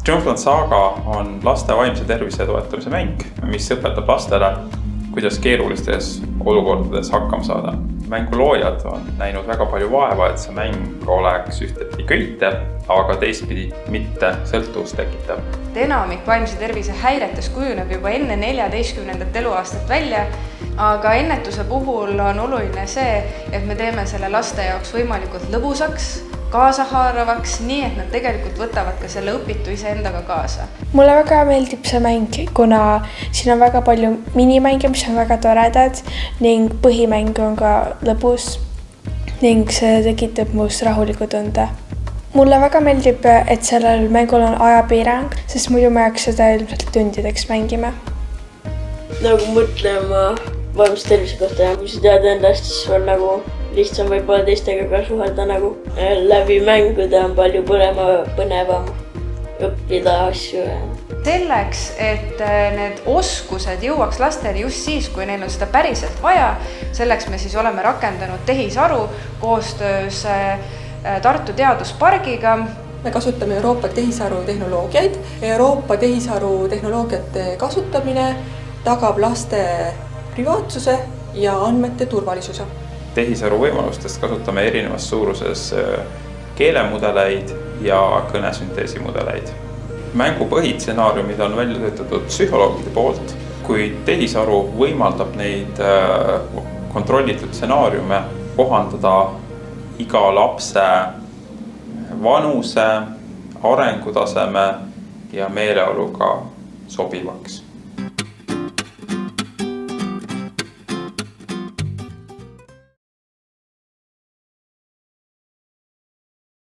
Jumpland Saga on laste vaimse tervise toetamise mäng, mis õpetab lastele, kuidas keerulistes olukordades hakkama saada. Mängu loojad on näinud väga palju vaeva, et see mäng oleks ühtepidi köitev, aga teistpidi mitte sõltuvust tekitav. Enamik vaimse tervise häiretes kujuneb juba enne 14. eluaastat välja, aga ennetuse puhul on oluline see, et me teeme selle laste jaoks võimalikult lõbusaks, kaasahaaravaks, nii et nad tegelikult võtavad ka selle õpitu iseendaga kaasa. Mulle väga meeldib see mäng, kuna siin on väga palju minimänge, mis on väga toredad ning põhimäng on ka lõbus ning see tekitab muust rahuliku tunde. Mulle väga meeldib, et sellel mängul on ajapiirang, sest muidu ma jääks seda ilmselt tundideks mängima. Nagu mõtlema vaimse tervise kohta ja kui sa tead endast, siis on nagu lihtsam võib-olla teistega ka suhelda nagu. Läbi mängude on palju põnevam õppida asju. Selleks, et need oskused jõuaks lastele just siis, kui neil on seda päriselt vaja, selleks me siis oleme rakendanud tehisaru koostöös Tartu Teaduspargiga. Me kasutame Euroopa tehisaru tehnoloogiaid. Euroopa tehisaru tehnoloogiate kasutamine tagab laste privaatsuse ja andmete turvalisuse. Tehisaru võimalustest kasutame erinevas suuruses keelemudeleid ja kõnesünteesimudeleid. Mängu põhitsenaariumid on välja töötatud psühholoogide poolt, kuid tehisaru võimaldab neid kontrollitud stsenaariume kohandada iga lapse vanuse, arengutaseme ja meeleoluga sobivaks.